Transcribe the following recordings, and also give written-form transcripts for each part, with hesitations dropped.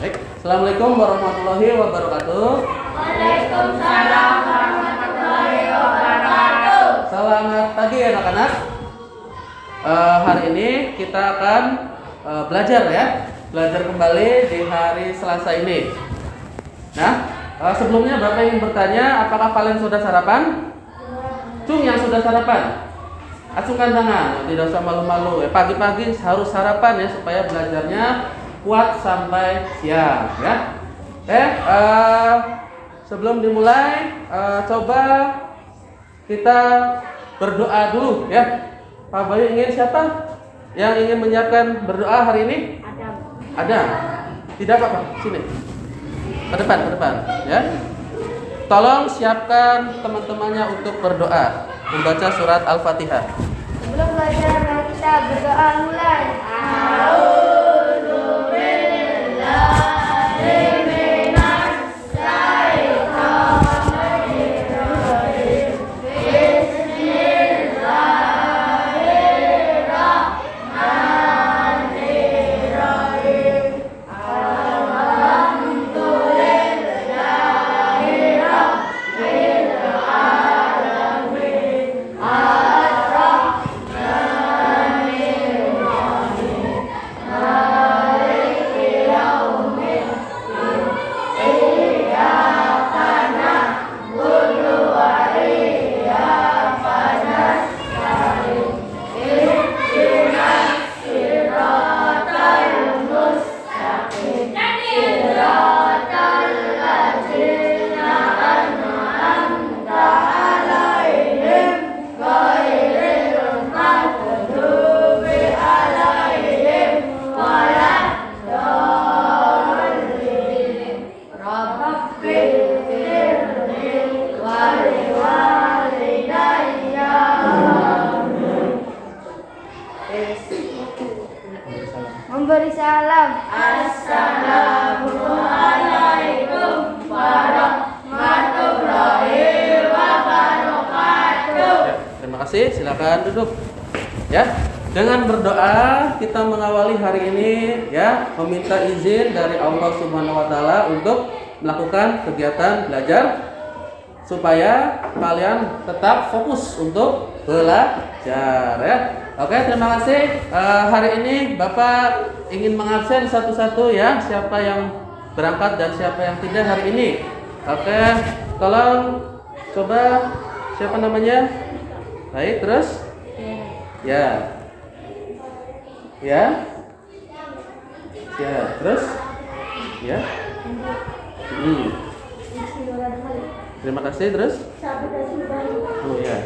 Baik, Assalamualaikum warahmatullahi wabarakatuh. Waalaikumsalam warahmatullahi wabarakatuh. Selamat pagi anak-anak. Hari ini kita akan belajar kembali di hari Selasa ini. Nah, sebelumnya Bapak ingin bertanya, apakah kalian sudah sarapan? Cung yang sudah sarapan, acungkan tangan, tidak usah malu-malu. Pagi-pagi harus sarapan ya supaya belajarnya kuat sampai siang ya. Sebelum dimulai, coba kita berdoa dulu ya. Pak Bayu ingin siapa yang ingin menyiapkan berdoa hari ini? Ada. Tidak apa-apa, sini. Ke depan ya. Tolong siapkan teman-temannya untuk berdoa, membaca surat Al-Fatihah. Sebelum belajar kita berdoa mulai. Memberi salam. Assalamualaikum warahmatullahi wabarakatuh. Ya, terima kasih, silakan duduk. Ya, dengan berdoa kita mengawali hari ini ya, meminta izin dari Allah Subhanahu wa taala untuk melakukan kegiatan belajar supaya kalian tetap fokus untuk belajar ya. Oke, terima kasih. Hari ini Bapak ingin mengabsen satu-satu ya, siapa yang berangkat dan siapa yang tidak hari ini. Oke, tolong coba siapa namanya? Baik, terus? Ya. Ya. Ya, terus? Ya. Terima kasih, terus? Oh ya.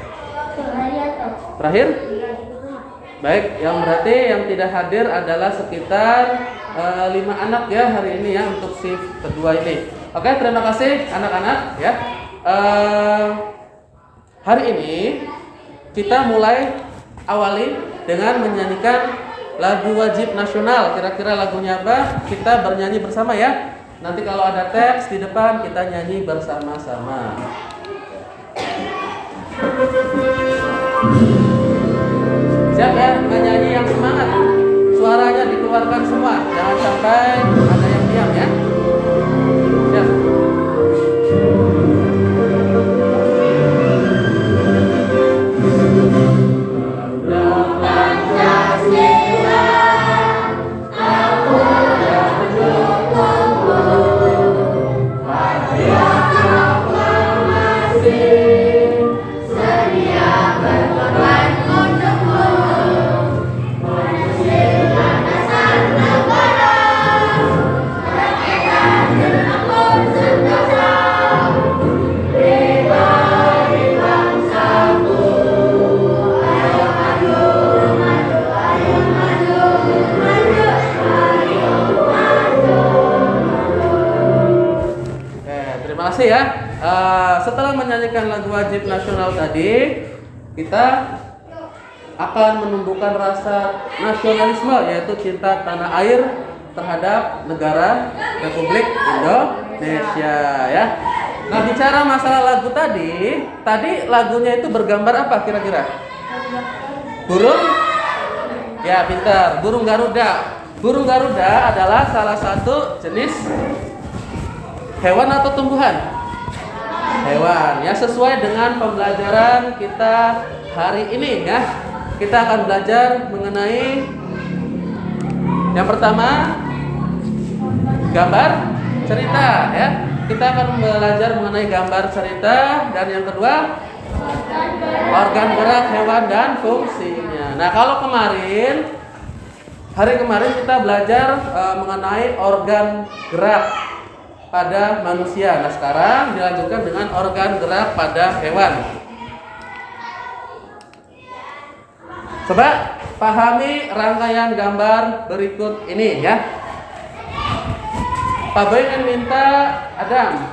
Terakhir? Baik, yang berarti yang tidak hadir adalah sekitar 5 anak ya hari ini ya untuk shift kedua ini. Oke, terima kasih anak-anak ya. Hari ini kita mulai awali dengan menyanyikan lagu wajib nasional. Kira-kira lagunya apa? Kita bernyanyi bersama ya. Nanti kalau ada teks di depan kita nyanyi bersama-sama. Siap ya, menyanyi yang semangat. Suaranya dikeluarkan semua, jangan sampai ada yang diam ya. Siap. Terima kasih ya. Setelah menyanyikan lagu wajib nasional tadi, kita akan menumbuhkan rasa nasionalisme, yaitu cinta tanah air terhadap negara Republik Indonesia ya. Nah, bicara masalah lagu tadi lagunya itu bergambar apa kira-kira? Burung? Ya, pintar. Burung Garuda. Burung Garuda adalah salah satu jenis hewan atau tumbuhan? Hewan. Ya, sesuai dengan pembelajaran kita hari ini ya. Kita akan belajar mengenai yang pertama gambar cerita ya. Kita akan belajar mengenai gambar cerita, dan yang kedua organ gerak hewan dan fungsinya. Nah, kalau hari kemarin kita belajar mengenai organ gerak pada manusia. Nah, sekarang dilanjutkan dengan organ gerak pada hewan. Coba pahami rangkaian gambar berikut ini ya. Pak Boy ingin minta Adam,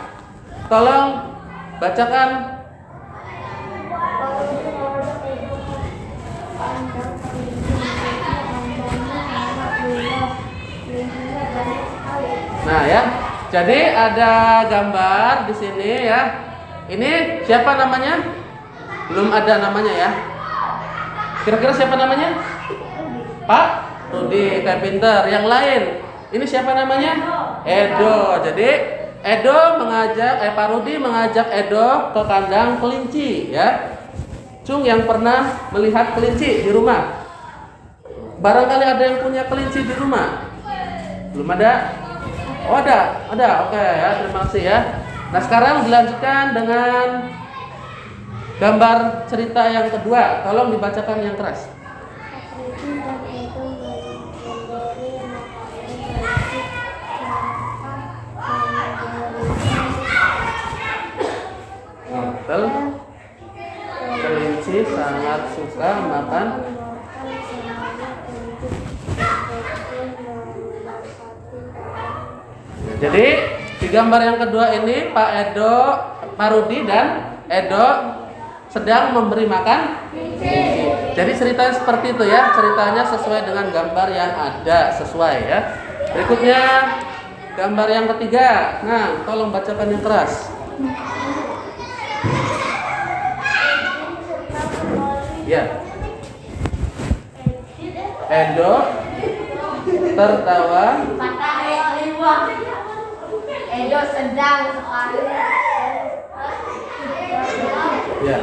tolong bacakan. Nah ya, jadi ada gambar di sini ya. Ini siapa namanya? Belum ada namanya ya. Kira-kira siapa namanya? Pak Rudi, kayak pinter. Yang lain, ini siapa namanya? Edo. Jadi Edo Pak Rudi mengajak Edo ke kandang kelinci ya. Cung yang pernah melihat kelinci di rumah? Barangkali ada yang punya kelinci di rumah? Belum ada? Oh ada. Oke ya, terima kasih ya. Nah, sekarang dilanjutkan dengan gambar cerita yang kedua. Tolong dibacakan yang keras. Betul. Kelinci sangat suka makan. Jadi di gambar yang kedua ini Pak Rudi dan Edo sedang memberi makan. Jadi ceritanya seperti itu ya. Ceritanya sesuai dengan gambar yang ada, sesuai ya. Berikutnya gambar yang ketiga. Nah, tolong bacakan yang keras. Ya. Edo tertawa. Edo sedang sekali. Ya.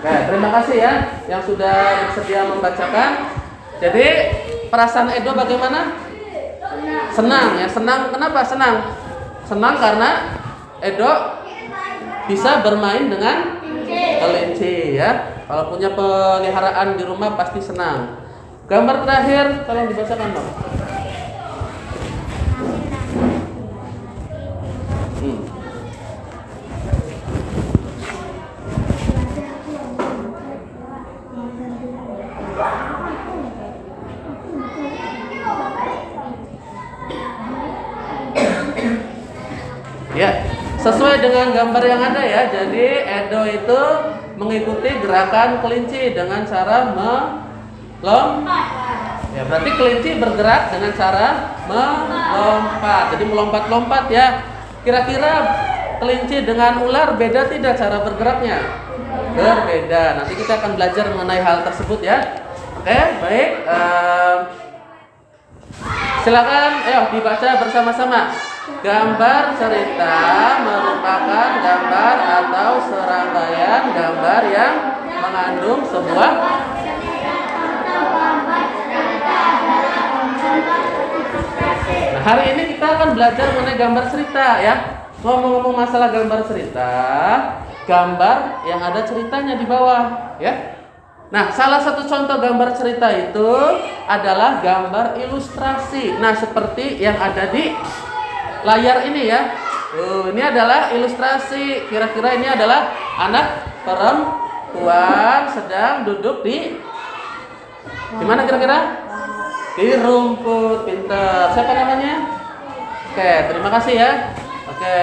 Oke, terima kasih ya yang sudah bersedia membacakan. Jadi perasaan Edo bagaimana? Senang ya, senang. Kenapa senang? Senang karena Edo bisa bermain dengan kelinci ya. Kalau punya peliharaan di rumah pasti senang. Gambar terakhir tolong dibacakan dong. Ya, sesuai dengan gambar yang ada ya. Jadi Edo itu mengikuti gerakan kelinci dengan cara melompat. Ya, berarti kelinci bergerak dengan cara melompat. Jadi melompat-lompat ya. Kira-kira kelinci dengan ular beda tidak cara bergeraknya? Berbeda. Nanti kita akan belajar mengenai hal tersebut ya. Oke, baik. Silakan, ayo dibaca bersama-sama. Gambar cerita merupakan gambar atau serangkaian gambar yang mengandung sebuah. Nah, hari ini kita akan belajar mengenai gambar cerita ya. Ngomong-ngomong masalah gambar cerita, gambar yang ada ceritanya di bawah ya. Nah, salah satu contoh gambar cerita itu adalah gambar ilustrasi. Nah, seperti yang ada di layar ini ya. Ini adalah ilustrasi. Kira-kira ini adalah anak perempuan sedang duduk di mana kira-kira? Di rumput. Pintar. Siapa namanya? Oke, terima kasih ya. Oke.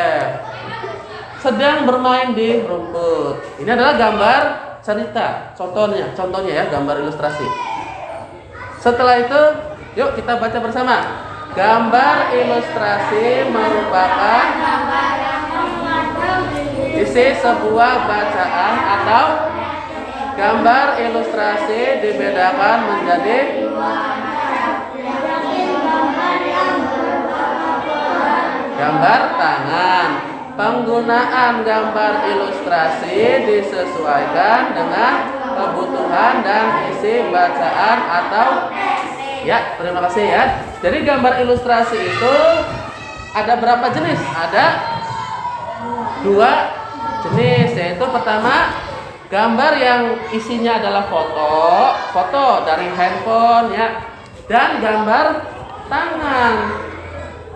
Sedang bermain di rumput. Ini adalah gambar cerita. Contohnya ya, gambar ilustrasi. Setelah itu, yuk kita baca bersama. Gambar ilustrasi merupakan isi sebuah bacaan atau gambar ilustrasi dibedakan menjadi gambar tangan. Penggunaan gambar ilustrasi disesuaikan dengan kebutuhan dan isi bacaan atau ya, terima kasih ya. Jadi gambar ilustrasi itu ada berapa jenis? Ada 2 jenis, yaitu pertama gambar yang isinya adalah foto dari handphone ya, dan gambar tangan.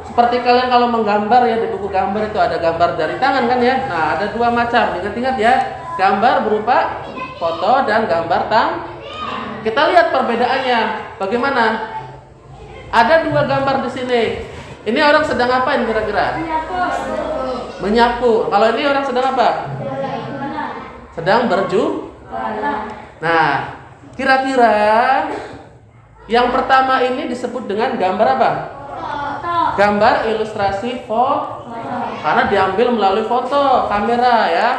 Seperti kalian kalau menggambar ya, di buku gambar itu ada gambar dari tangan kan ya. Nah, ada 2 macam. Ingat-ingat ya, gambar berupa foto dan gambar tangan. Kita lihat perbedaannya. Bagaimana? Ada 2 gambar di sini. Ini orang sedang apain kira-kira? Menyapu. Kalau ini orang sedang apa? Sedang Nah, kira-kira yang pertama ini disebut dengan gambar apa? Gambar ilustrasi foto. Karena diambil melalui foto kamera ya.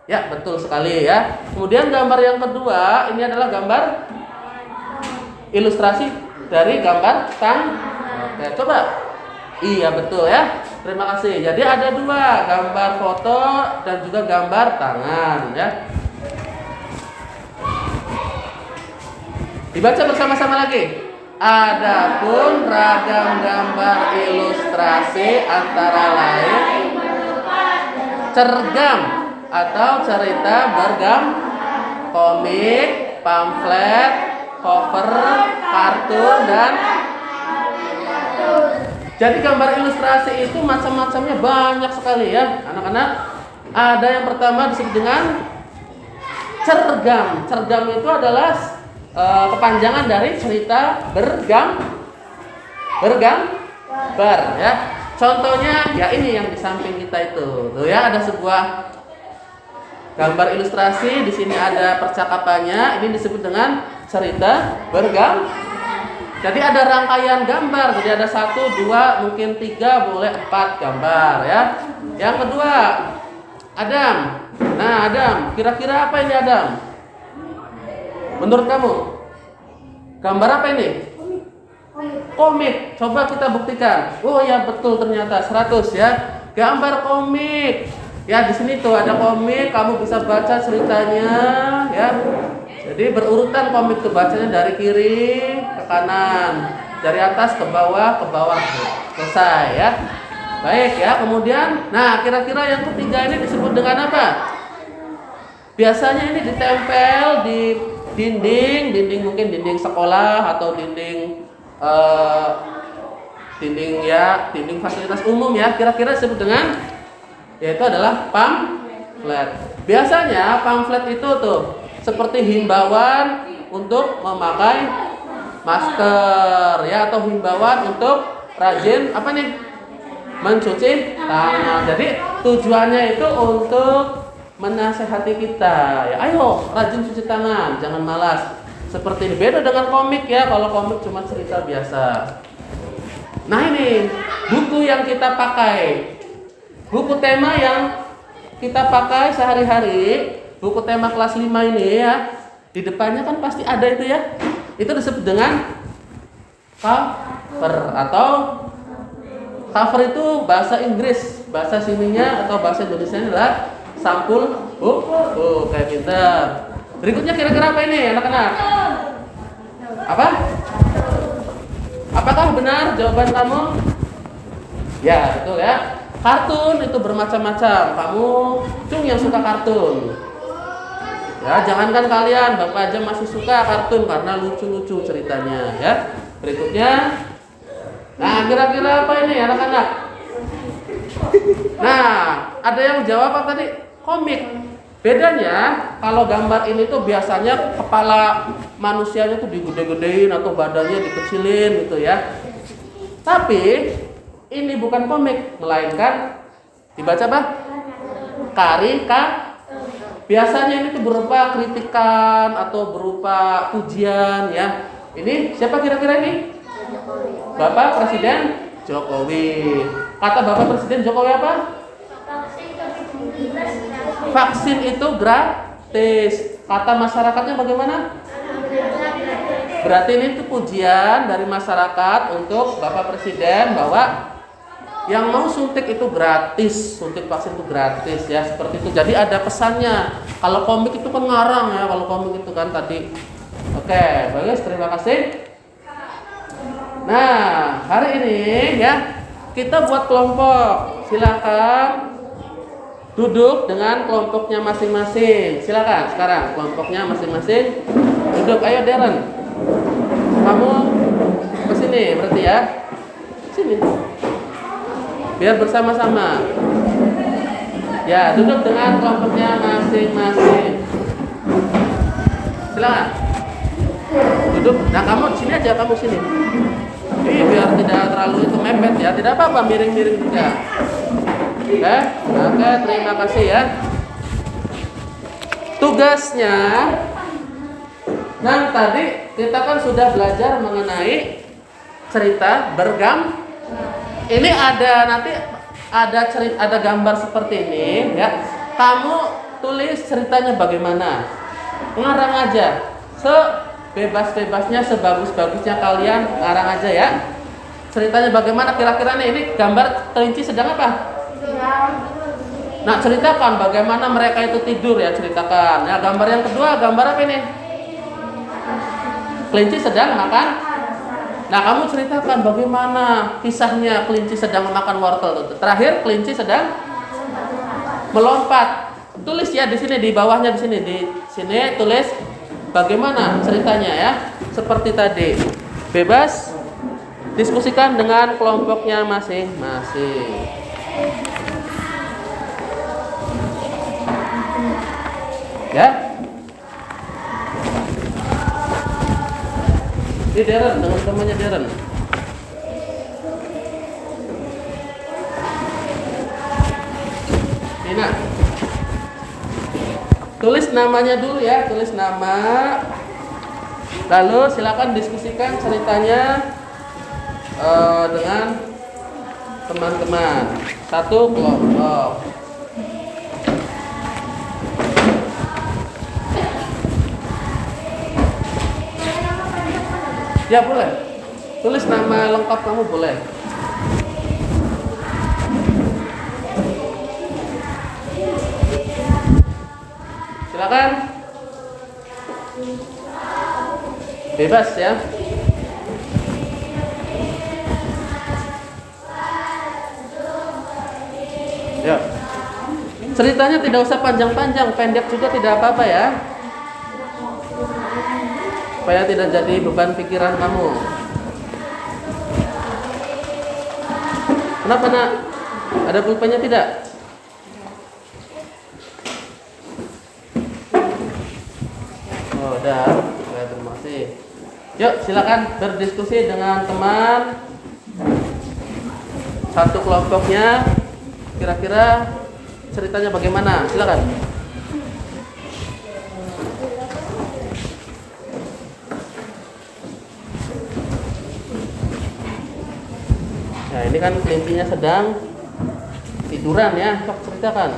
Ya, betul sekali ya. Kemudian gambar yang kedua ini adalah gambar ilustrasi dari gambar Oke, coba. Iya, betul ya. Terima kasih. Jadi ada 2, gambar foto dan juga gambar tangan ya. Dibaca bersama-sama lagi. Adapun ragam gambar ilustrasi antara lain cergam atau cerita bergambar, komik, pamflet, cover, kartun, dan jadi gambar ilustrasi itu macam-macamnya banyak sekali ya anak-anak. Ada yang pertama disebut dengan cergam. Cergam itu adalah kepanjangan dari cerita bergambar ya. Contohnya ya ini yang di samping kita itu. Tuh ya, ada sebuah gambar ilustrasi, di sini ada percakapannya. Ini disebut dengan cerita bergambar. Jadi ada rangkaian gambar. Jadi ada 1, 2, mungkin 3, boleh 4 gambar ya. Yang kedua, Adam. Nah, Adam, kira-kira apa ini Adam? Menurut kamu, gambar apa ini? Komik. Coba kita buktikan. Oh ya, betul ternyata 100 ya. Gambar komik. Ya, di sini tuh ada komik, kamu bisa baca ceritanya ya. Jadi berurutan komik itu, bacanya dari kiri ke kanan, dari atas ke bawah, selesai ya. Baik ya, kemudian nah kira-kira yang ketiga ini disebut dengan apa? Biasanya ini ditempel di dinding mungkin dinding sekolah atau dinding fasilitas umum ya. Kira-kira disebut dengan, yaitu adalah pamflet. Biasanya pamflet itu tuh seperti himbauan untuk memakai masker ya, atau himbauan untuk rajin apa nih? Mencuci tangan. Jadi tujuannya itu untuk menasehati kita ya, ayo rajin cuci tangan, jangan malas. Seperti ini, beda dengan komik ya. Kalau komik cuma cerita biasa. Nah, ini buku yang kita pakai, buku tema yang kita pakai sehari-hari, buku tema kelas 5 ini ya. Di depannya kan pasti ada itu ya. Itu disebut dengan cover, atau cover itu bahasa Inggris, bahasa sininya atau bahasa Indonesia adalah sampul buku. Kayak pintar. Berikutnya kira-kira apa ini anak-anak? Apa? Apakah benar jawaban kamu? Ya, betul ya. Kartun itu bermacam-macam. Kamu yang suka kartun. Ya, jangankan kalian, Bapak aja masih suka kartun karena lucu-lucu ceritanya ya. Berikutnya, nah kira-kira apa ini anak-anak? Nah, ada yang jawab apa tadi? Komik. Bedanya kalau gambar ini tuh biasanya kepala manusianya tuh digede-gedein atau badannya dikecilin gitu ya. Tapi ini bukan komik, melainkan dibaca apa? Karikatur. Biasanya ini tuh berupa kritikan atau berupa pujian ya. Ini siapa kira-kira ini? Bapak Presiden Jokowi. Kata Bapak Presiden Jokowi apa? Vaksin itu gratis. Kata masyarakatnya bagaimana? Berarti ini tuh pujian dari masyarakat untuk Bapak Presiden bahwa yang mau suntik itu gratis, suntik vaksin itu gratis ya, seperti itu. Jadi ada pesannya. Kalau komik itu kan ngarang ya, kalau komik itu kan tadi. Oke, bagus, terima kasih. Nah, hari ini ya kita buat kelompok. Silakan duduk dengan kelompoknya masing-masing. Silakan sekarang kelompoknya masing-masing duduk. Ayo Darren, kamu kesini berarti ya, sini. Biar bersama-sama. Ya, duduk dengan kelompoknya masing-masing. Silakan. Duduk. Nah, kamu di sini aja, kamu sini. Biar tidak terlalu itu mepet ya. Tidak apa-apa, miring-miring juga. Oke, terima kasih ya. Tugasnya, nah tadi kita kan sudah belajar mengenai cerita bergambar. Ini ada nanti ada gambar seperti ini ya. Kamu tulis ceritanya bagaimana. Ngarang aja. Sebebas-bebasnya, sebagus-bagusnya kalian ngarang aja ya. Ceritanya bagaimana kira-kira nih? Ini gambar kelinci sedang apa? Nah, ceritakan bagaimana mereka itu tidur ya, ceritakan. Ya, gambar yang kedua, gambar apa ini? Kelinci sedang makan. Nah, kamu ceritakan bagaimana kisahnya kelinci sedang memakan wortel. Terakhir, kelinci sedang melompat. Tulis ya di sini, di bawahnya di sini tulis bagaimana ceritanya ya. Seperti tadi. Bebas diskusikan dengan kelompoknya masing-masing. Ya. Ini Darren, dengan temannya Darren. Nina, tulis namanya dulu ya, tulis nama. Lalu silakan diskusikan ceritanya dengan teman-teman. Satu kelompok. Ya boleh. Tulis nama lengkap kamu boleh. Silakan. Bebas ya. Ya. Ceritanya tidak usah panjang-panjang, pendek juga tidak apa-apa ya. Supaya tidak jadi beban pikiran kamu. Kenapa nak? Ada pulpennya tidak? Oh, udah. Terima kasih. Yuk, silakan berdiskusi dengan teman satu kelompoknya. Kira-kira ceritanya bagaimana? Silakan. Nah, ini kan kelincinya sedang tiduran ya, sok ceritakan.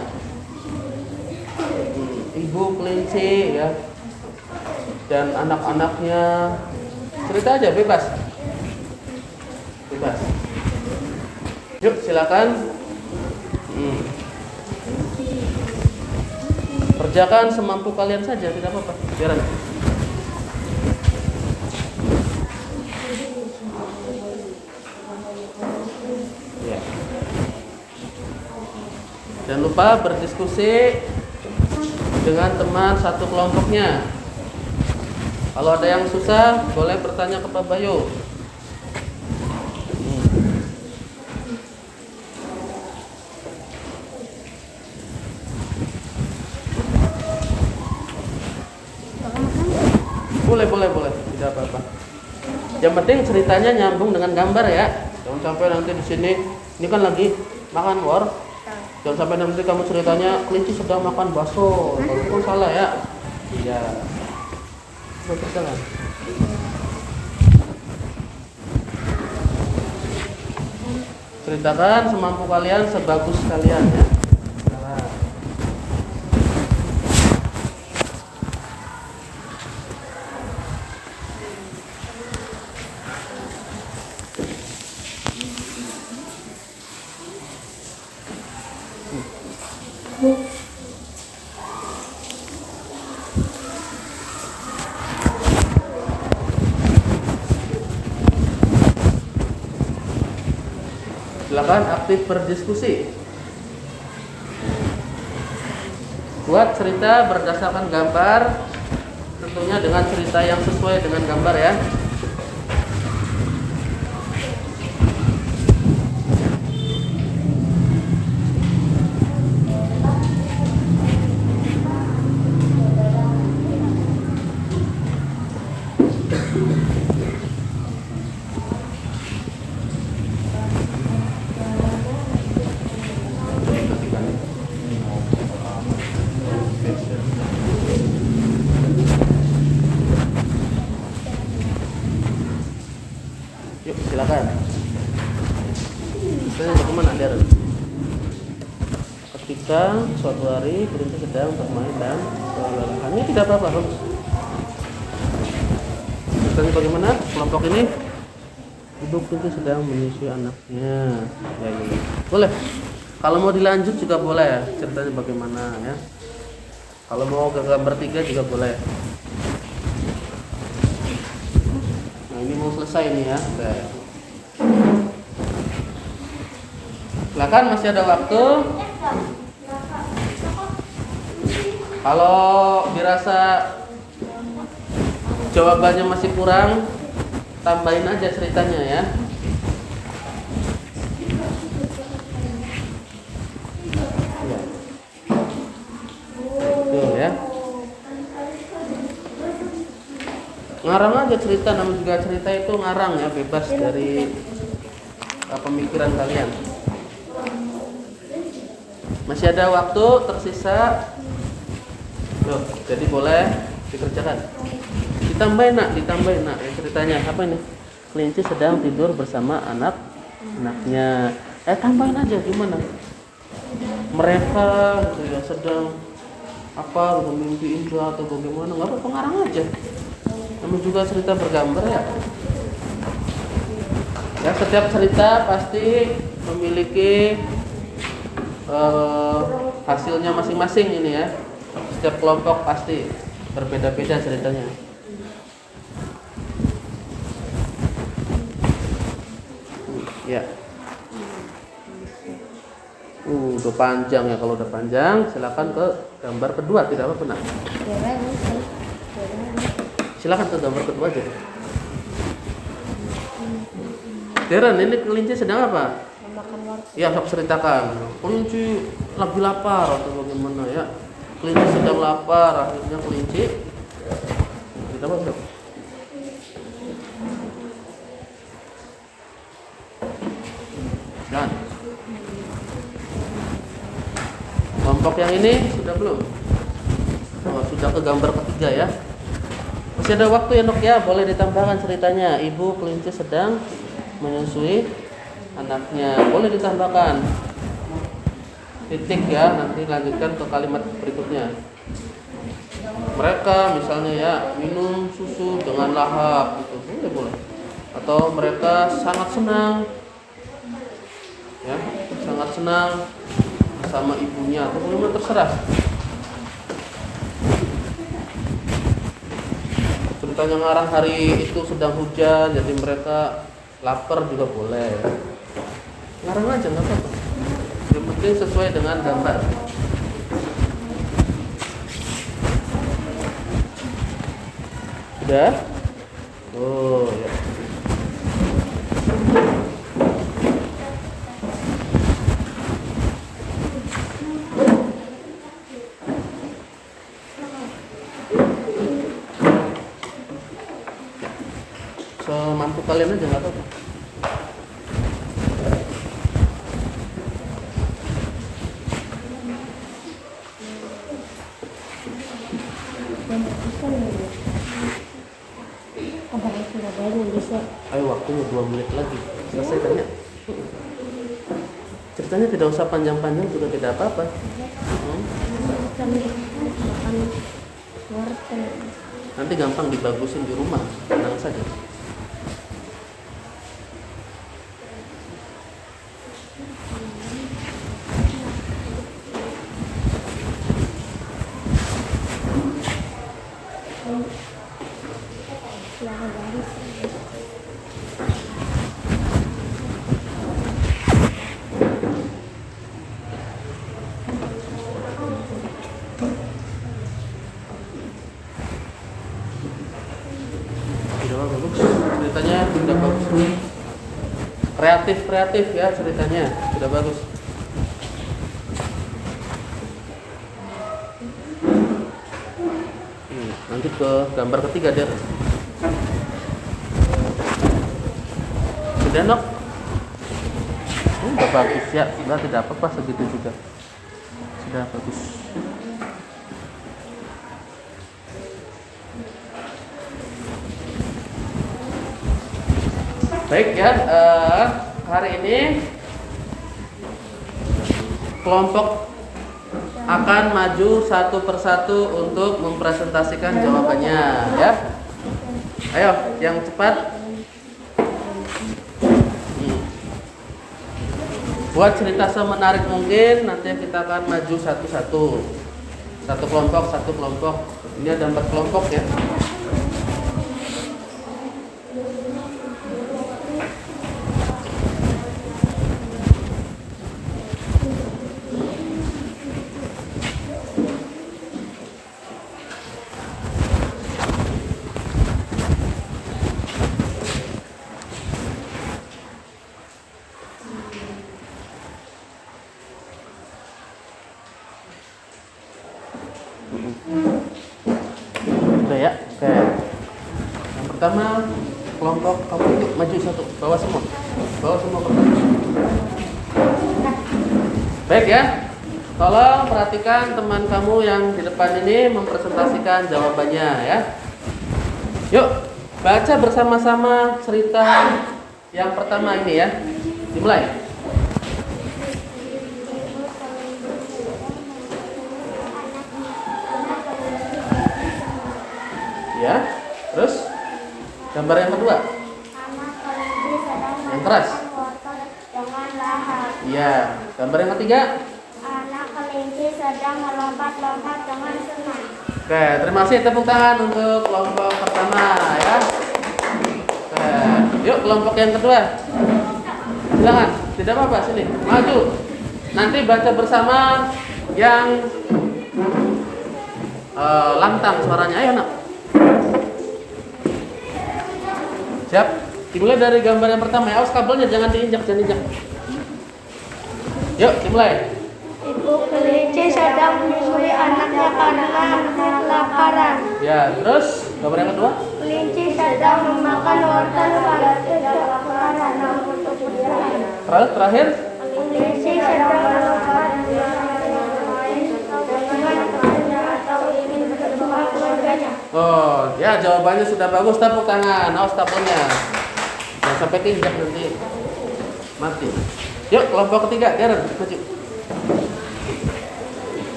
Ibu kelinci ya dan anak-anaknya, cerita aja bebas. Bebas. Yuk silakan. Kerjakan semampu kalian saja, tidak apa-apa. Biaran. Ya. Jangan lupa berdiskusi dengan teman satu kelompoknya. Kalau ada yang susah, boleh bertanya ke Pak Bayu. Boleh, tidak apa-apa. Yang penting ceritanya nyambung dengan gambar ya. Jangan sampai nanti di sini, ini kan lagi makan war. Jangan sampai nanti kamu ceritanya kelinci sedang makan bakso. Kalau itu salah ya. Iya. Berjalan. Ceritakan semampu kalian, sebagus kalian ya. Nah. Silakan aktif berdiskusi. Buat cerita berdasarkan gambar, tentunya dengan cerita yang sesuai dengan gambar ya. Yuk silakan. Saya bagaimana Darren? Ketika suatu hari kelinci sedang bermain dan kelelahan, ini tidak apa-apa. Ceritanya bagaimana? Kelompok ini ibu kelinci sedang menyusui anaknya. Ya, ini boleh. Kalau mau dilanjut juga boleh. Ceritanya bagaimana ya? Kalau mau ke gambar 3 juga boleh. Nah ini mau selesai nih ya. Oke. Silakan, masih ada waktu. Kalau dirasa jawabannya masih kurang, tambahin aja ceritanya ya. Tuh ya. Ngarang aja cerita, namanya juga cerita itu ngarang ya, bebas dari pemikiran kalian. Masih ada waktu tersisa. Loh, jadi boleh dikerjakan. Ditambahin nak ya, ceritanya apa ini? Kelinci sedang tidur bersama anaknya. Tambahin aja gimana? Mereka gitu ya, sedang apa, mimpi indah atau bagaimana? Nggak apa, pengarang aja. Namun juga cerita bergambar ya. Ya, setiap cerita pasti memiliki hasilnya masing-masing ini ya. Setiap kelompok pasti berbeda-beda ceritanya. Ya. Udah panjang ya. Kalau udah panjang, silakan ke gambar kedua, tidak apa-apa nak. Silakan ke gambar kedua aja. Deren, ini kelinci sedang apa? Ya, sok ceritakan. Kelinci lagi lapar atau bagaimana ya? Kelinci sedang lapar, akhirnya kelinci kita masuk. Dan kelompok yang ini sudah belum? Oh, sudah ke gambar ketiga ya. Masih ada waktu ya Nok ya, boleh ditambahkan ceritanya. Ibu kelinci sedang menyusui anaknya, boleh ditambahkan titik ya, nanti lanjutkan ke kalimat berikutnya. Mereka misalnya ya minum susu dengan lahap gitu, boleh. Atau mereka sangat senang ya, sangat senang sama ibunya, atau bagaimana, terserah. Ceritanya ngarang hari itu sedang hujan, jadi mereka lapar juga boleh. Ngarang aja nggak apa-apa. Yang penting sesuai dengan gambar. Sudah? Oh ya. Semampu kalian aja nggak apa-apa. Ayo, waktunya 2 menit lagi. Selesai tanya. Ceritanya tidak usah panjang-panjang juga tidak apa-apa. Nanti gampang dibagusin di rumah, tenang saja. ceritanya sudah bagus. Kreatif ya ceritanya, sudah bagus. Nanti ke gambar ketiga deh. Sudah nok. Udah bagus ya, sudah tidak apa-apa segitu juga. Sudah bagus. Baik ya, hari ini kelompok akan maju satu persatu untuk mempresentasikan jawabannya ya. Ayo, yang cepat. Buat cerita semenarik mungkin, nanti kita akan maju satu-satu. Satu kelompok. Ini ada 4 kelompok ya. Udah ya, oke. Yang pertama kelompok kamu yuk maju satu, bawa semua kertas. Baik ya, tolong perhatikan teman kamu yang di depan ini mempresentasikan jawabannya ya. Yuk baca bersama-sama cerita yang pertama ini ya. Dimulai. Ya, terus gambar yang kedua. Anak kelinci sedang Yang keras. memakan wortel dengan lahap. Iya, gambar yang ketiga. Anak kelinci sedang melompat-lompat dengan senang. Oke, terima kasih, tepuk tangan untuk kelompok pertama ya. Oke, yuk kelompok yang kedua. Silakan, tidak apa-apa, sini, maju. Nanti baca bersama yang lantang suaranya. Ayo nak. Siap? Dimulai dari gambar yang pertama ya. Awas kabelnya jangan diinjak. Yuk, dimulai. Ibu kelinci sedang menyusui anaknya karena kelaparan. Ya, terus gambar yang kedua. Kelinci sedang memakan wortel karena kelaparan. Terakhir. Kelinci sedang melompat atau ingin bertemu keluarganya. Oh, ya jawabannya sudah bagus, tepuk tangan. Awas tabelnya. Jangan sampai keinjak nanti mati. Yuk, kelompok ketiga, Darren, maju.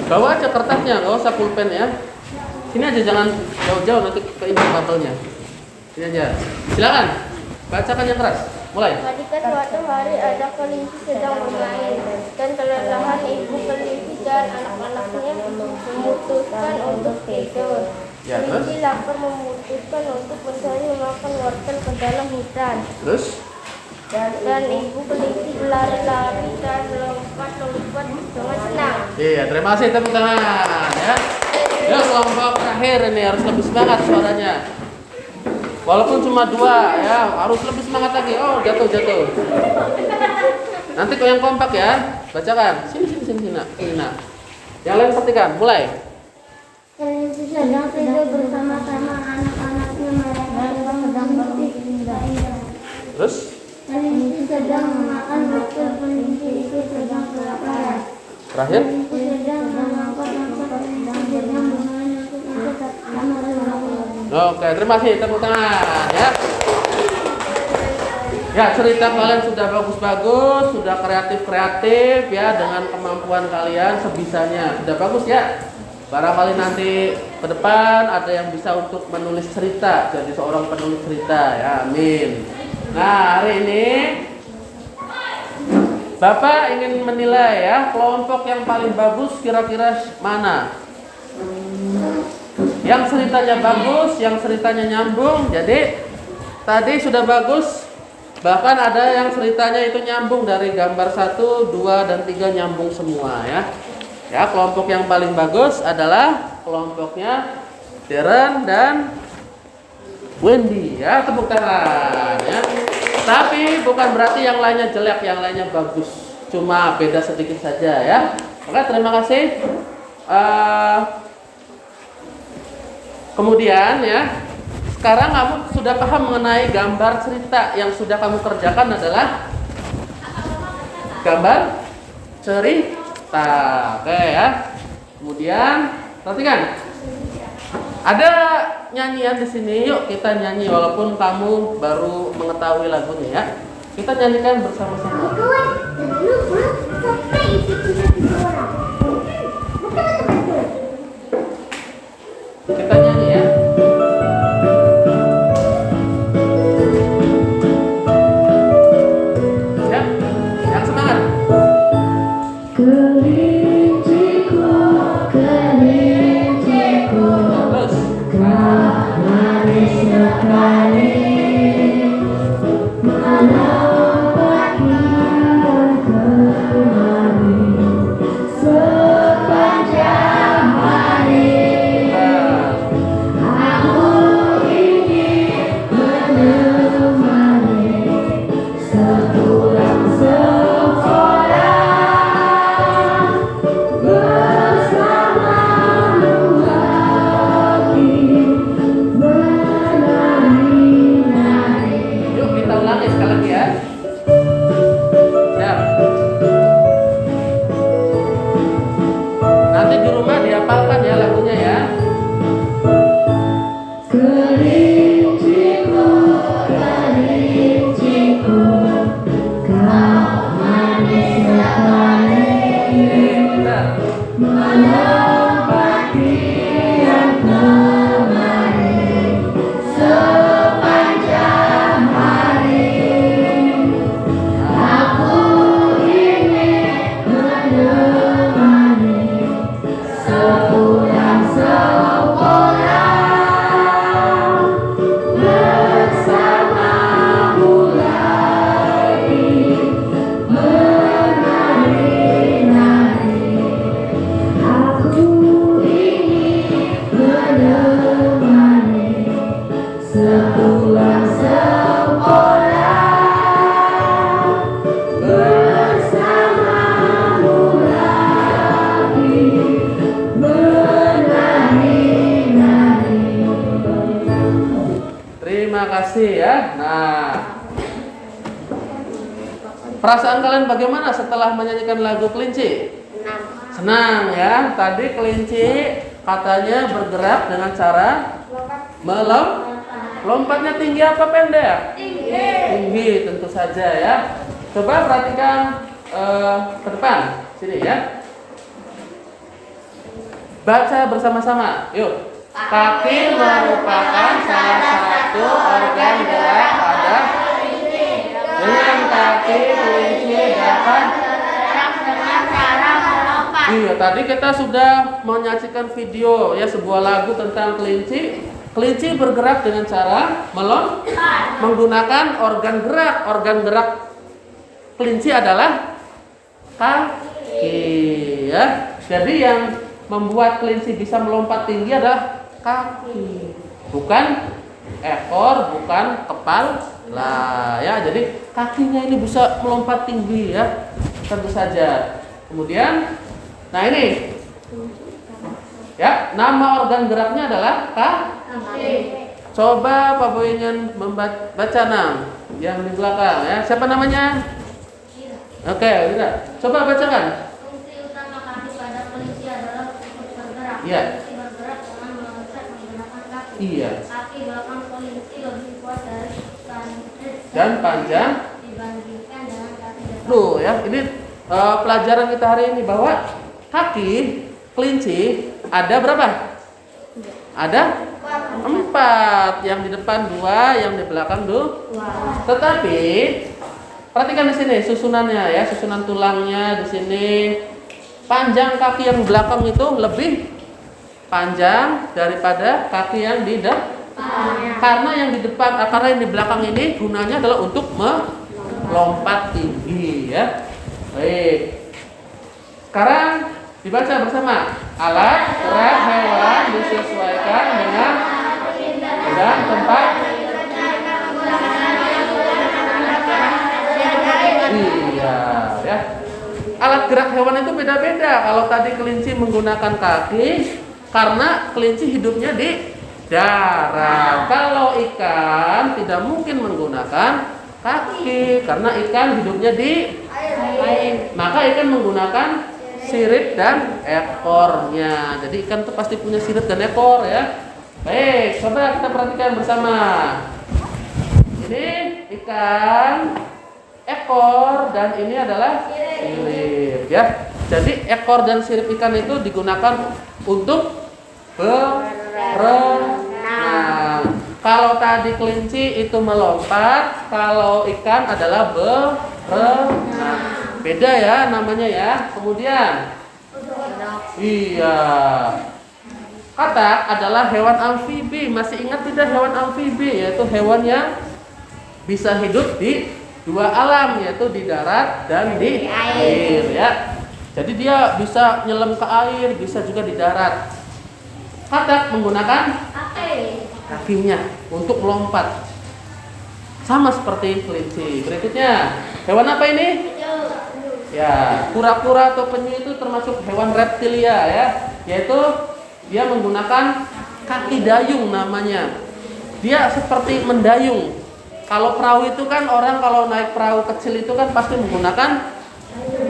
Bawa aja kertasnya, nggak usah pulpen ya. Sini aja, jangan jauh-jauh nanti keinjak tabelnya. Sini aja. Silakan, bacakan yang keras. Mulai. Ketika suatu hari ada kelinci sedang bermain dan kelelahan, ibu kelinci dan anak-anaknya memutuskan untuk tidur. Ya, terus? Kelinci lapar memutuskan untuk mencari makan wortel ke dalam hutan. Terus? Dan ibu kelinci berlari-lari dan melompat-lompat dengan senang. Iya, terima kasih, tepuk tangan ya. Yuk, kelompok terakhir ini harus lebih semangat suaranya. Walaupun cuma 2 ya, harus lebih semangat lagi. Oh, jatuh. Nanti kau yang kompak ya, bacakan. Sini nak. Yang lain perhatikan, mulai. Kelinci sedang tidur bersama-sama anak-anaknya, mereka sedang berpindah. Terus? Kelinci sedang memakan wortel, kelinci itu sedang kelaparan. Terakhir? Kelinci sedang melompat-lompat dan sedang bermain untuk kamar. Oke, terima kasih, tepuk tangan ya. Ya, cerita kalian sudah bagus-bagus, sudah kreatif ya, dengan kemampuan kalian sebisanya. Sudah bagus ya. Barangkali nanti ke depan ada yang bisa untuk menulis cerita, jadi seorang penulis cerita ya. Amin. Nah, hari ini Bapak ingin menilai ya, kelompok yang paling bagus kira-kira mana? Yang ceritanya bagus, yang ceritanya nyambung. Jadi tadi sudah bagus. Bahkan ada yang ceritanya itu nyambung dari gambar 1, 2, dan 3 nyambung semua ya. Ya, kelompok yang paling bagus adalah kelompoknya Darren dan Wendy ya, tepuk tangan ya. Tapi bukan berarti yang lainnya jelek, yang lainnya bagus. Cuma beda sedikit saja ya. Oke, terima kasih. Kemudian ya, sekarang kamu sudah paham mengenai gambar cerita. Yang sudah kamu kerjakan adalah gambar cerita. Oke ya. Kemudian perhatikan. Ada nyanyian di sini. Yuk kita nyanyi walaupun kamu baru mengetahui lagunya ya. Kita nyanyikan bersama-sama. Kita nyanyi ya. Siap? Yang semangat. Kelinciku, kelinciku, Terus. kau manis sekali, melompat kemari sepanjang hari. Aku ingin menemani sepulang sekolah bersamamu lagi menari-nari. Yuk kita ulangi sekali lagi ya. Siap. Nanti di rumah dihafalkan ya lagunya ya. Kelinciku, kelinciku, kau manis sekali, Bentar. melompat kian kemari sepanjang hari. Aku ingin menemani sepulang sekolah bersamamu lagi menari-nari. Aku ingin menemani sepulang sekolah bersamamu lagi menari-nari. Terima kasih ya. Nah, perasaan kalian bagaimana setelah menyanyikan lagu kelinci? Senang ya. Tadi kelinci katanya bergerak dengan cara lompatnya tinggi apa pendek? Tinggi tentu saja ya. Coba perhatikan ke depan sini ya. Baca bersama-sama. Yuk. Kaki merupakan salah satu organ gerak pada. Dengan kaki kelinci dapat. Iya, tadi kita sudah menyaksikan video ya, sebuah lagu tentang kelinci. Kelinci bergerak dengan cara menggunakan organ gerak. Organ gerak kelinci adalah kaki ya. Jadi yang membuat kelinci bisa melompat tinggi adalah kaki, bukan ekor, bukan kepala ya. Jadi kakinya ini bisa melompat tinggi ya, tentu saja. Kemudian, nah ini ya, nama organ geraknya adalah kaki. Coba Pak Boyinyan membaca nam yang di belakang ya. Siapa namanya? Oke, udah. Coba bacakan. Fungsi utama kaki pada kelinci adalah untuk bergerak. Iya. Kelinci bergerak dengan meloncat menggunakan kaki. Iya. Kaki belakang kelinci lebih kuat Dan panjang. dibandingkan dengan kaki depan. Loh ya, ini pelajaran kita hari ini bahwa kaki kelinci ada berapa? Ada 4, yang di depan 2, yang di belakang 2. Tetapi perhatikan di sini susunannya ya, susunan tulangnya di sini. Panjang kaki yang belakang itu lebih panjang daripada kaki yang di depan. Karena yang di depan, karena yang di belakang ini gunanya adalah untuk melompat tinggi ya. Baik. Sekarang dibaca bersama. Alat gerak hewan disesuaikan dengan tempat alat gerak hewan itu beda-beda. Kalau tadi kelinci menggunakan kaki, karena kelinci hidupnya di darat. Kalau ikan tidak mungkin menggunakan kaki, karena ikan hidupnya di air. Maka ikan menggunakan sirip dan ekornya. Jadi ikan itu pasti punya sirip dan ekor ya. Baik, coba kita perhatikan bersama. Ini ikan, ekor, dan ini adalah sirip ya. Jadi ekor dan sirip ikan itu digunakan untuk berenang. Kalau tadi kelinci itu melompat, kalau ikan adalah berenang. Beda ya namanya ya. Kemudian iya, katak adalah hewan amfibi. Masih ingat tidak hewan amfibi? Yaitu hewan yang bisa hidup di dua alam, yaitu di darat dan di air ya. Jadi dia bisa nyelam ke air, bisa juga di darat. Katak menggunakan kakinya untuk melompat, sama seperti kelinci. Berikutnya, hewan apa ini? Ya, kura-kura atau penyu itu termasuk hewan reptilia ya, yaitu dia menggunakan kaki dayung namanya. Dia seperti mendayung. Kalau perahu itu kan orang kalau naik perahu kecil itu kan pasti menggunakan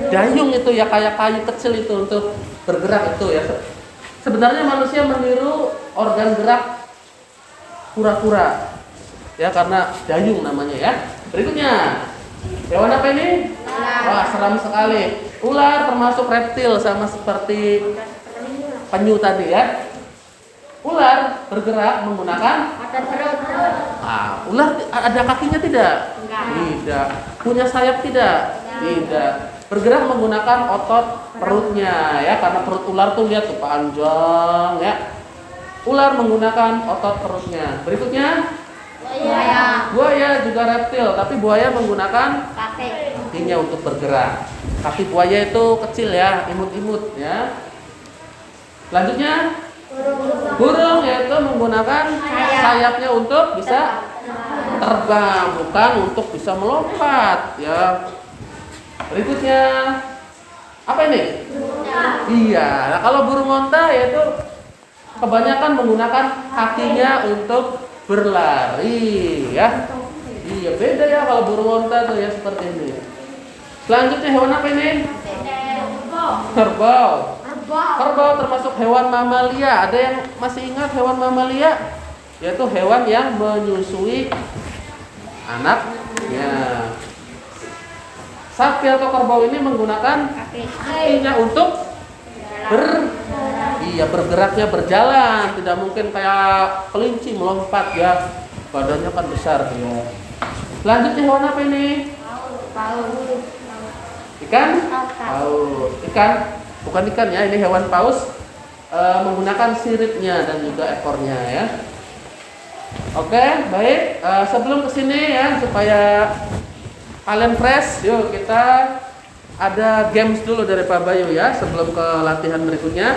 dayung itu ya, kayak kayu kecil itu untuk bergerak itu ya. Sebenarnya manusia meniru organ gerak kura-kura ya, karena dayung namanya ya. Berikutnya, hewan apa ini? Wah, seram sekali. Ular termasuk reptil, sama seperti penyu tadi ya. Ular bergerak menggunakan ular ada kakinya tidak? Tidak. Punya sayap tidak? Tidak. Bergerak menggunakan otot perutnya ya, karena perut ular tuh lihat tuh panjang ya. Ular menggunakan otot perutnya. Berikutnya, buaya juga reptil, tapi buaya menggunakan kakinya untuk bergerak. Kaki buaya itu kecil ya, imut-imut ya. Selanjutnya, burung yaitu menggunakan sayapnya untuk bisa terbang, bukan untuk bisa melompat ya. Berikutnya, apa ini? Iya, nah kalau burung onta yaitu kebanyakan menggunakan kakinya untuk berlari ya. Iya, beda ya kalau burung onta tuh ya, seperti ini. Selanjutnya, hewan apa ini? Kerbau. Kerbau termasuk hewan mamalia. Ada yang masih ingat hewan mamalia? Yaitu hewan yang menyusui anaknya. Sapi atau kerbau ini menggunakan kakinya untuk bergeraknya berjalan. Tidak mungkin kayak kelinci melompat ya, badannya kan besar ya. Selanjutnya, hewan apa ini? Ikan? Paus. Ikan, bukan ikan ya, ini hewan paus. Menggunakan siripnya dan juga ekornya ya. Oke, baik. Sebelum kesini ya, supaya kalian fresh, yuk kita ada games dulu dari Pak Bayu ya, sebelum ke latihan berikutnya.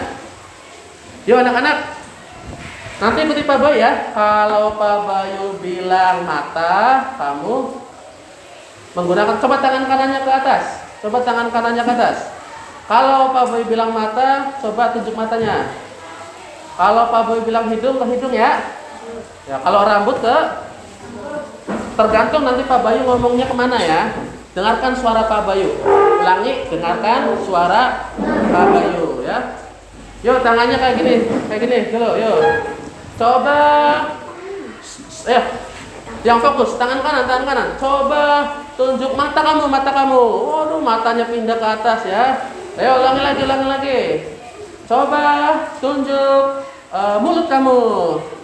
Yuk anak-anak, nanti ikuti Pak Bayu ya. Kalau Pak Bayu bilang mata, kamu menggunakan, coba tangan kanannya ke atas. Coba tangan kanannya ke atas. Kalau Pak Bayu bilang mata, coba tunjuk matanya. Kalau Pak Bayu bilang hidung, ke hidung ya. Ya, kalau rambut ke, tergantung nanti Pak Bayu ngomongnya kemana ya. Dengarkan suara Pak Bayu. Ulangi, dengarkan suara Pak Bayu ya. Yuk tangannya kayak gini dulu, yuk. Coba, yang fokus, tangan kanan. Coba tunjuk mata kamu. Waduh, matanya pindah ke atas ya. Ayo ulangi lagi. Coba tunjuk mulut kamu.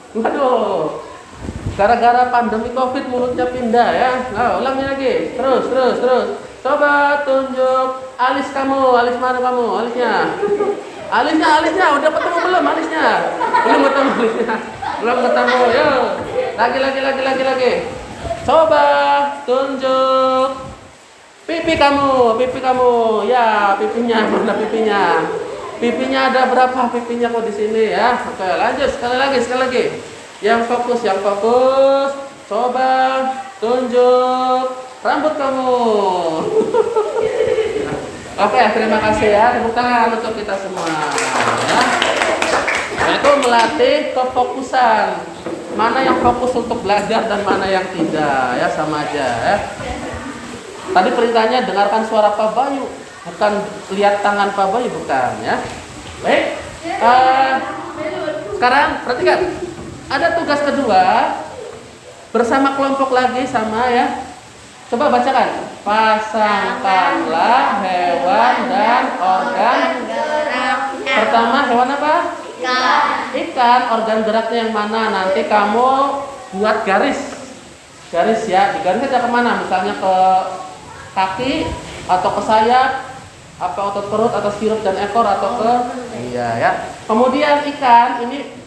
Waduh, gara-gara pandemi COVID mulutnya pindah ya. Nah, ulangi lagi. Terus. Coba tunjuk alis kamu. Alis mana kamu? Alisnya. Udah ketemu belum alisnya? Belum ketemu alisnya. Belum ketemu. Yuk. Lagi. Coba tunjuk pipi kamu. Ya, pipinya. Mana pipinya? Pipinya ada berapa pipinya kok di sini ya? Oke, lanjut sekali lagi. Yang fokus. Coba tunjuk rambut kamu. Oke, terima kasih ya. Tepuk tangan untuk kita semua. Ya. Itu melatih kefokusan. Mana yang fokus untuk belajar dan mana yang tidak, ya sama aja. Ya. Tadi perintahnya dengarkan suara Pak Bayu, bukan lihat tangan Pak Bayu, bukan ya. Baik. Sekarang perhatikan. Ada tugas kedua bersama kelompok lagi sama ya. Coba bacakan. Pasangkanlah hewan dan organ gerak. Pertama hewan apa? Ikan. Organ geraknya yang mana? Nanti kamu buat garis ya. Di garis aja kemana? Misalnya ke kaki atau ke sayap, apa otot perut atau sirip dan ekor atau ke iya ya. Kemudian ikan ini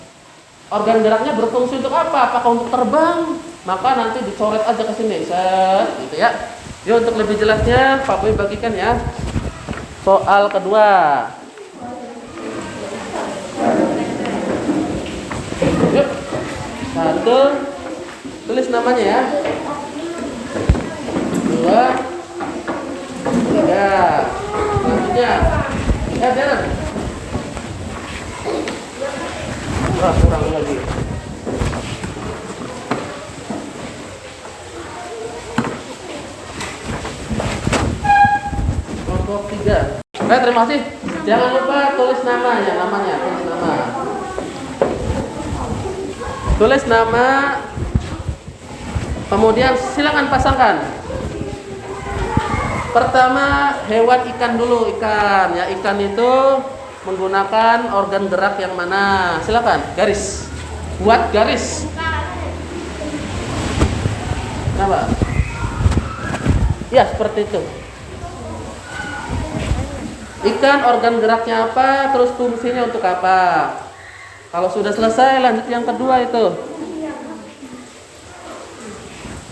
organ geraknya berfungsi untuk apa? Apakah untuk terbang? Maka nanti dicoret aja ke sini, set, gitu ya. Yuk untuk lebih jelasnya, Pak Boy bagikan ya. Soal kedua. Yuk, satu, tulis namanya ya. Dua, tiga. Selanjutnya, Darren. Kurang lagi. Kelompok 3. Terima kasih. Jangan lupa tulis namanya, tulis nama. Tulis nama. Kemudian silakan pasangkan. Pertama hewan ikan dulu, ikan ya. Ikan itu menggunakan organ gerak yang mana? Silakan garis. Buat garis. Kenapa? Ya seperti itu. Ikan organ geraknya apa, terus fungsinya untuk apa. Kalau sudah selesai lanjut yang kedua itu.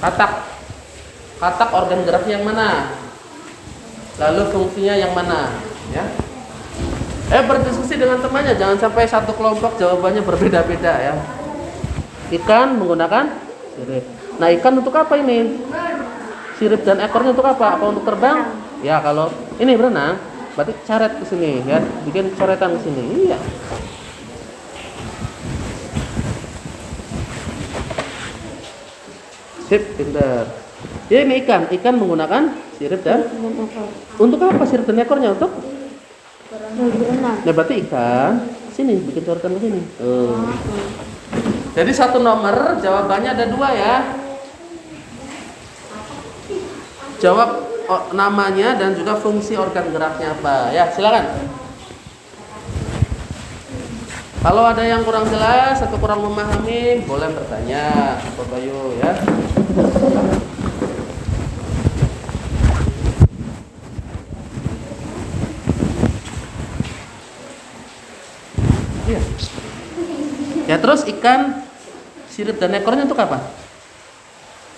Katak organ gerak yang mana, lalu fungsinya yang mana ya. Berdiskusi dengan temannya, jangan sampai satu kelompok jawabannya berbeda-beda ya. Ikan menggunakan sirip. Nah ikan untuk apa ini? Sirip dan ekornya untuk apa? Apa untuk terbang? Ya kalau ini berenang berarti coret ke sini ya, bikin coretan ke sini. Iya. Sip, pintar. Ya ini ikan menggunakan sirip dan untuk apa sirip dan ekornya? Untuk berenang. Nah berarti ikan sini bikin coretan ke sini. Jadi satu nomor jawabannya ada dua ya. Jawab namanya dan juga fungsi organ geraknya apa. Ya silakan. Kalau ada yang kurang jelas atau kurang memahami, boleh bertanya, Pak Bayu ya. Iya. Ya terus ikan sirip dan ekornya untuk apa?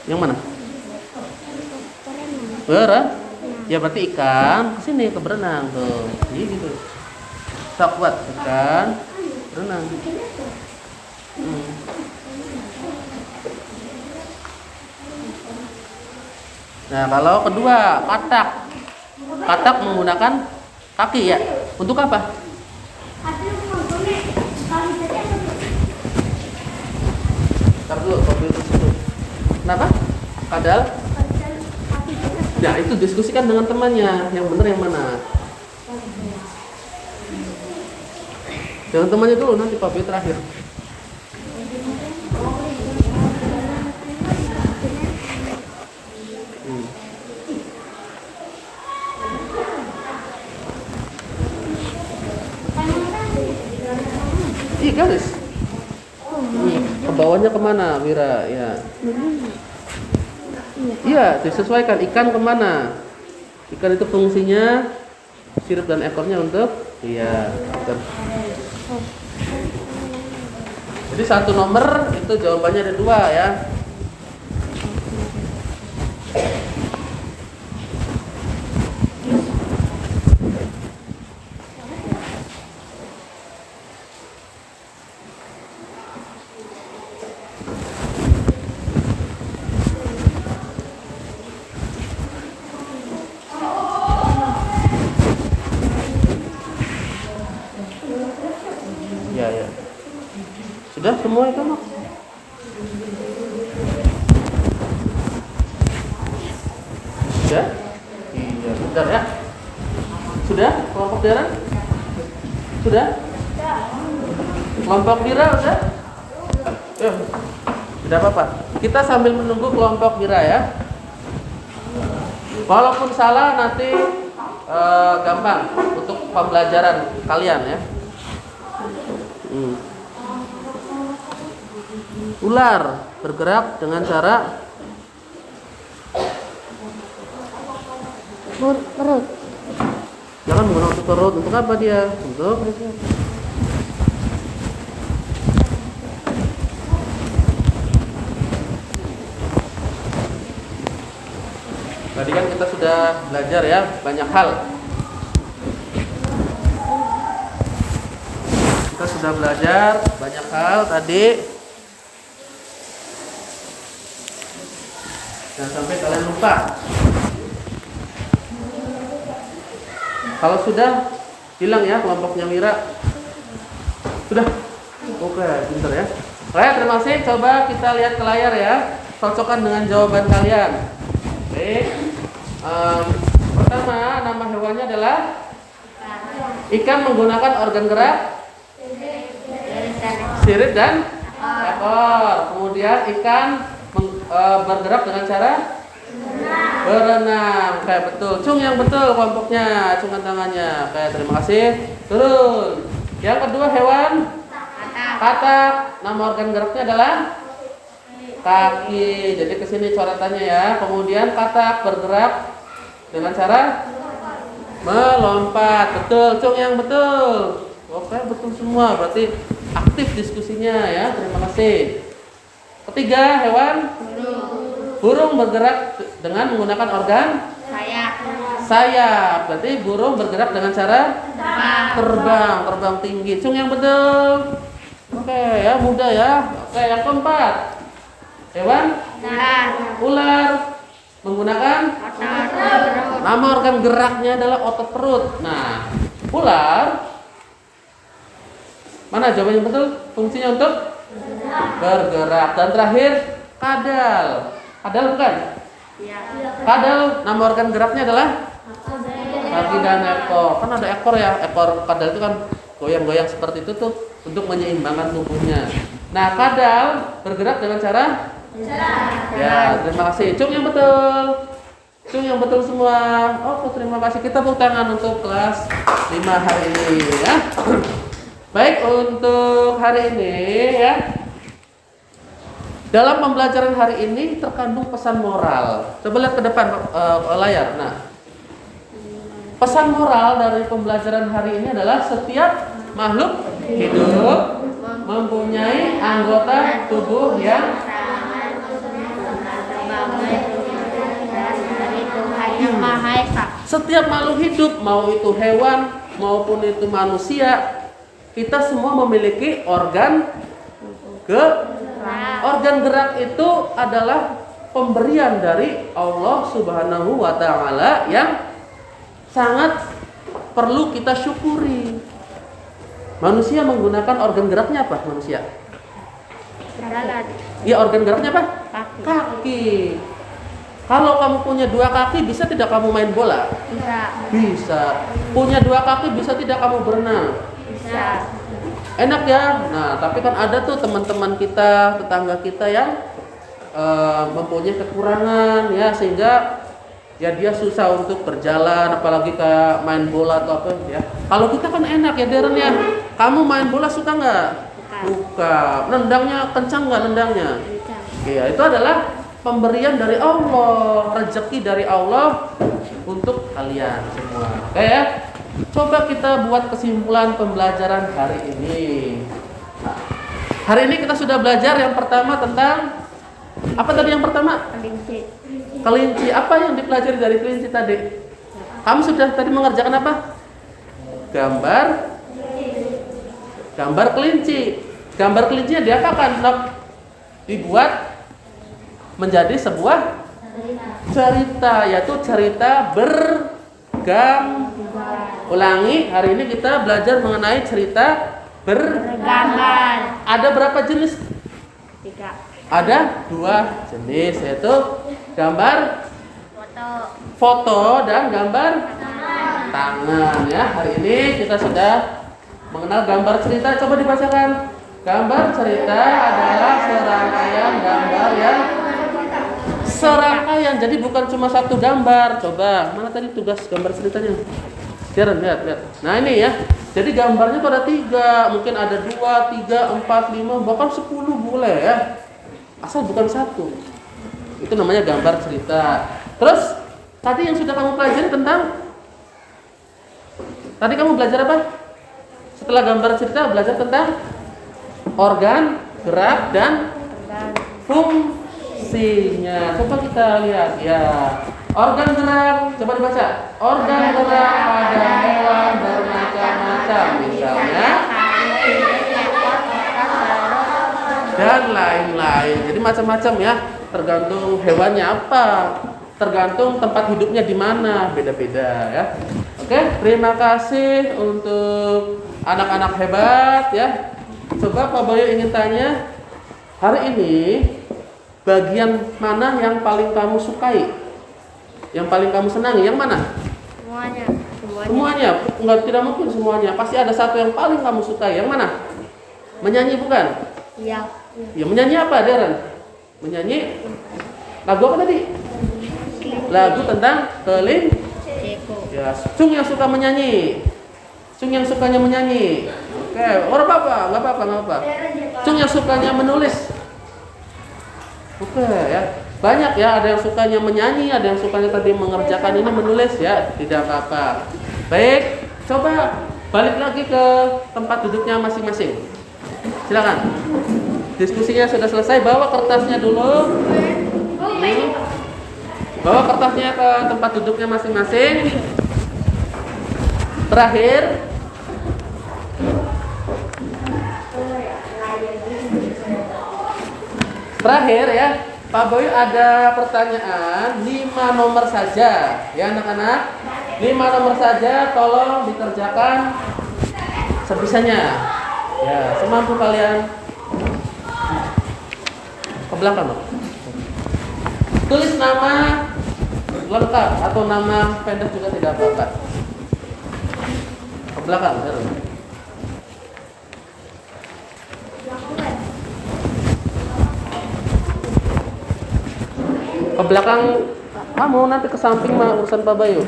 Yang mana? Berenang. Ya berarti ikan kesini ke berenang tuh. Iya gitu. Tak kuat ikan berenang. Nah kalau kedua katak menggunakan kaki ya. Untuk apa? Ntar dulu, kopi itu situ. Kenapa? Kadal? Nah itu diskusikan dengan temannya, yang benar yang mana. Dengan temannya dulu, nanti Pak B terakhir. Iya garis. Ke bawahnya kemana, Wira? Ya. Iya, disesuaikan ikan kemana. Ikan itu fungsinya sirip dan ekornya untuk iya. Jadi satu nomor itu jawabannya ada dua ya. Sudah semua itu Mak? Sudah? Iya, bentar ya. Sudah? Kelompok Dara? Sudah? Kelompok Dira udah? Tidak apa-apa. Kita sambil menunggu kelompok Dira ya. Walaupun salah nanti gampang untuk pembelajaran kalian ya. Ular bergerak dengan cara Perut. jangan menggunakan untuk perut. Untuk apa dia? Untuk tadi kan kita sudah belajar ya banyak hal. Kita sudah belajar banyak hal tadi. Jangan sampai kalian lupa. Kalau sudah bilang ya kelompoknya Mira. Sudah? Oke, pintar ya. Oke, terima kasih. Coba kita lihat ke layar ya. Cocokkan dengan jawaban kalian. Baik. Pertama, nama hewannya adalah ikan menggunakan organ gerak sirip dan ekor. Kemudian ikan bergerak dengan cara berenang. Kayak betul. Cung yang betul kelompoknya. Acungkan tangannya. Kayak terima kasih. Turun. Yang kedua hewan katak. Nama organ geraknya adalah kaki. Jadi kesini coretannya ya. Kemudian katak bergerak dengan cara melompat. Betul. Cung yang betul. Oke betul semua. Berarti aktif diskusinya ya. Terima kasih. Ketiga hewan burung bergerak dengan menggunakan organ sayap. Berarti burung bergerak dengan cara terbang tinggi. Cung yang betul. Oke ya, mudah ya. Oke, yang keempat hewan ular menggunakan nama organ geraknya adalah otot perut. Nah, ular mana jawaban yang betul? Fungsinya untuk bergerak. Dan terakhir kadal. Kadal bukan? Kadal nama organ geraknya adalah kaki dan ekor. Kan ada ekor ya. Ekor kadal itu kan goyang-goyang seperti itu tuh untuk menyeimbangkan tubuhnya. Nah, kadal bergerak dengan cara ya, terima kasih. Cung yang betul. Cung yang betul semua. Oh, terima kasih. Kita tepuk tangan untuk kelas 5 hari ini ya. Baik, untuk hari ini ya. Dalam pembelajaran hari ini terkandung pesan moral. Coba lihat ke depan layar. Nah, pesan moral dari pembelajaran hari ini adalah setiap makhluk hidup mempunyai anggota tubuh yang setiap makhluk hidup, mau itu hewan maupun itu manusia, kita semua memiliki organ gerak itu adalah pemberian dari Allah Subhanahu wa taala yang sangat perlu kita syukuri. Manusia menggunakan organ geraknya apa? Manusia. Iya, organ geraknya apa? Kaki. Kalau kamu punya 2 kaki, bisa tidak kamu main bola? Bisa. Punya 2 kaki, bisa tidak kamu berenang? Bisa. Enak ya. Nah, tapi kan ada tuh teman-teman kita, tetangga kita yang mempunyai kekurangan ya, sehingga ya dia susah untuk berjalan, apalagi kayak main bola atau apa ya. Kalau kita kan enak ya, Deren ya. Kamu main bola suka nggak? Suka. Nendangnya kencang nggak nendangnya? Iya, itu adalah pemberian dari Allah, rezeki dari Allah untuk kalian semua. Oke ya. Coba kita buat kesimpulan pembelajaran hari ini. Nah, hari ini kita sudah belajar yang pertama tentang apa tadi yang pertama? Kelinci. Apa yang dipelajari dari kelinci tadi? Kamu sudah tadi mengerjakan apa? Gambar kelinci. Gambar kelincinya diapakan? Dibuat menjadi sebuah cerita, yaitu cerita ulangi. Hari ini kita belajar mengenai cerita Gambar. Ada berapa jenis? 3. Ada 2 jenis, yaitu gambar Foto. foto dan gambar tangan ya. Hari ini kita sudah mengenal gambar cerita. Coba dibacakan. Gambar cerita adalah serangkaian gambar yang serangkaian. Jadi bukan cuma satu gambar. Coba, mana tadi tugas gambar ceritanya? Darren, lihat. Nah ini ya. Jadi gambarnya tuh ada 3. Mungkin ada 2, 3, 4, 5, bahkan 10 boleh ya. Asal bukan satu. Itu namanya gambar cerita. Terus tadi yang sudah kamu pelajari tentang, tadi kamu belajar apa? Setelah gambar cerita belajar tentang organ, gerak, dan fungsinya. Coba kita lihat ya. Organ gerak, coba dibaca. Organ gerak pada hewan bermacam-macam, misalnya dan lain-lain. Jadi macam-macam ya. Tergantung hewannya apa, tergantung tempat hidupnya di mana, beda-beda ya. Oke, terima kasih untuk anak-anak hebat ya. Coba Pak Bayu ingin tanya, hari ini bagian mana yang paling kamu sukai? Yang paling kamu senangi yang mana? Semuanya. Semuanya. Enggak, tidak mungkin semuanya. Pasti ada satu yang paling kamu sukai. Yang mana? Menyanyi bukan? Iya. Ya, menyanyi apa, Darren? Menyanyi lagu apa tadi? Lagu tentang Ceko. ya, Cung yang suka menyanyi. Cung yang sukanya menyanyi. Oke, orang apa? Enggak apa-apa. Cung yang sukanya menulis. Oke ya. Banyak ya, ada yang sukanya menyanyi, ada yang sukanya tadi mengerjakan ini menulis ya, tidak apa-apa. Baik, coba balik lagi ke tempat duduknya masing-masing. Silakan. Diskusinya sudah selesai, bawa kertasnya dulu. Bawa kertasnya ke tempat duduknya masing-masing. Terakhir ya, Pak Boy ada pertanyaan 5 nomor saja ya anak-anak. 5 nomor saja, tolong dikerjakan sebisanya. Ya, semampu kalian. Ke belakang loh. Tulis nama lengkap atau nama pendek juga tidak apa-apa. Ke belakang, ke belakang. Mau nanti ke samping mah urusan Pak Bayu.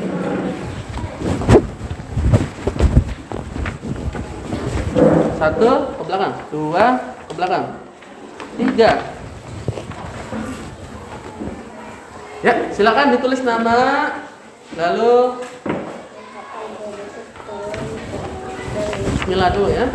1 ke belakang, 2 ke belakang, 3. Ya, silakan ditulis nama, lalu bismillah dulu ya.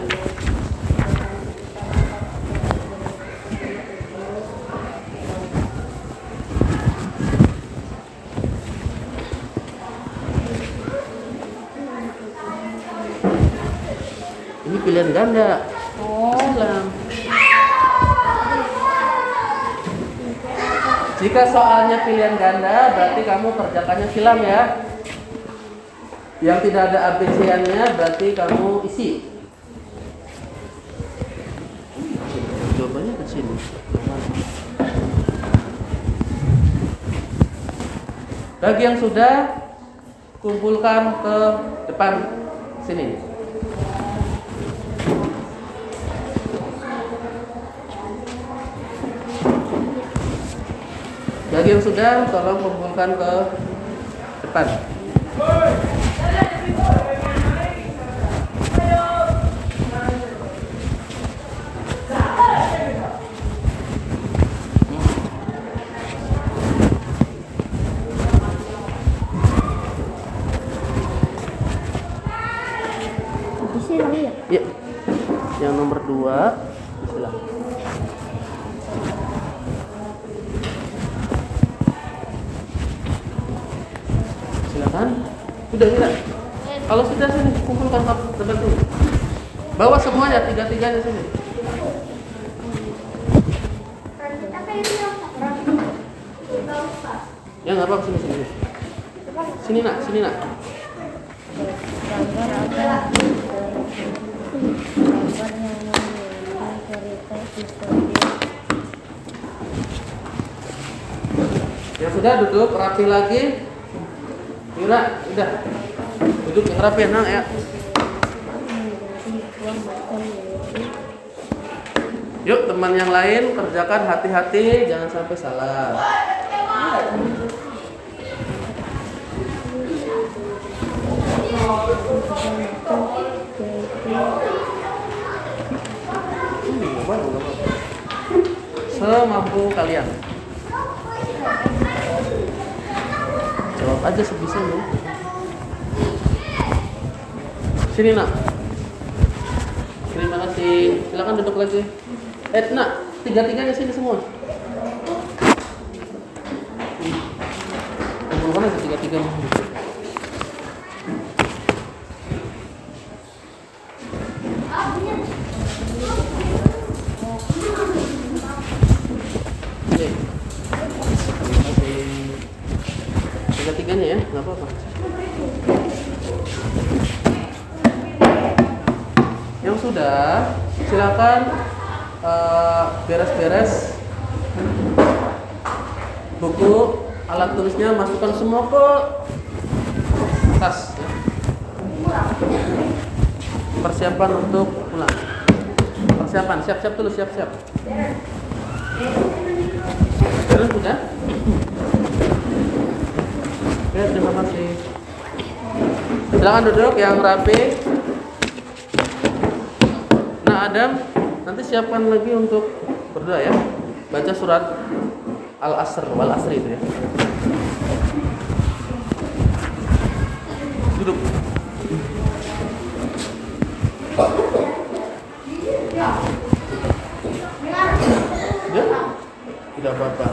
Ini pilihan ganda. Silang. Jika soalnya pilihan ganda, berarti kamu kerjakannya silang ya. Yang tidak ada ABC-nya berarti kamu isi. Jawabannya ke sini. Bagi yang sudah, kumpulkan ke depan sini. Bagi yang sudah, tolong kumpulkan ke depan. Ya, yang nomor 2, bismillah. Silakan. Sudah enggak? Kalau sudah sini kumpulkan ke depan sini. Bawa semuanya, 3-3-nya sini. Ya nggak apa-apa, sini. Sini nak. Yang sudah duduk rapi lagi. Yura, udah. Duduk yang rapi nang ya. Yuk teman yang lain kerjakan hati-hati, jangan sampai salah. Semampu kalian. Jawab aja sebisanya. Sini nak. Terima kasih. Silakan duduk lagi. Nak, tiga-tiganya sini semua. Kumpulkan aja tiga-tiganya. Oke. Terima kasih. Tiga-tiganya ya, nggak apa-apa. Yang sudah, silakan beres-beres buku, alat tulisnya masukkan semua ke tas ya. Persiapan untuk pulang. Persiapan, siap-siap dulu, siap-siap. Terus sudah? Oke, terima kasih. Silakan duduk yang rapi. Nah, Adam, nanti siapkan lagi untuk berdoa ya. Baca surat Al-Asr, wal Asri itu ya. Duduk. Ya? Tidak apa-apa.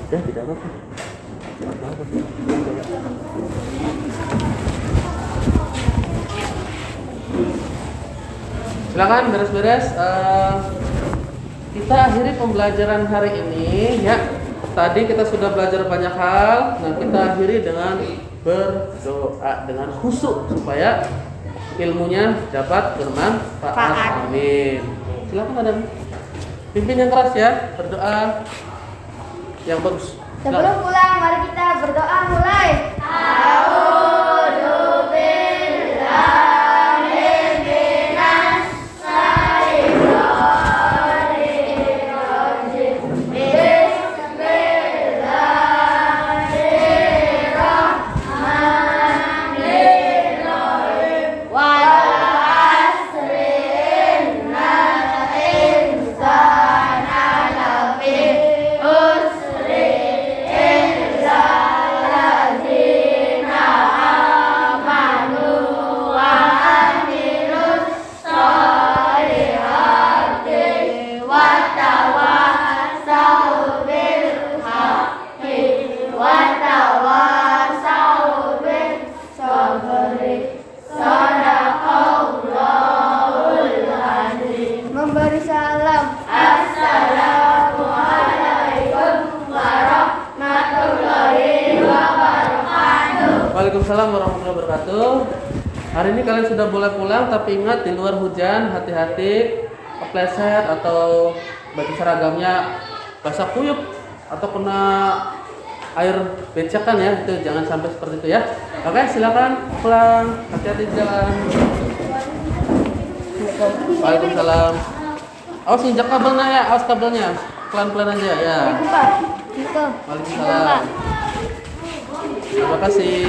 Ya, tidak apa-apa. Silakan beres-beres. Kita akhiri pembelajaran hari ini ya. Tadi kita sudah belajar banyak hal. Nah, kita akhiri dengan berdoa dengan khusyuk supaya ilmunya dapat bermanfaat. Amin. Silakan Adam. Pimpin yang keras ya. Berdoa yang bagus. Sebelum pulang, mari kita berdoa mulai. Memberi salam. Assalamualaikum warahmatullahi wabarakatuh. Waalaikumsalam warahmatullahi wabarakatuh. Hari ini kalian sudah boleh pulang, tapi ingat di luar hujan, hati-hati kepleset atau baju seragamnya basah kuyup atau kena air becekan ya, itu jangan sampai seperti itu ya. Oke, silakan pulang, hati-hati di jalan. Waalaikumsalam. Awas injak kabelnya ya, awas kabelnya, pelan-pelan aja ya. Waalaikumsalam. Terima kasih.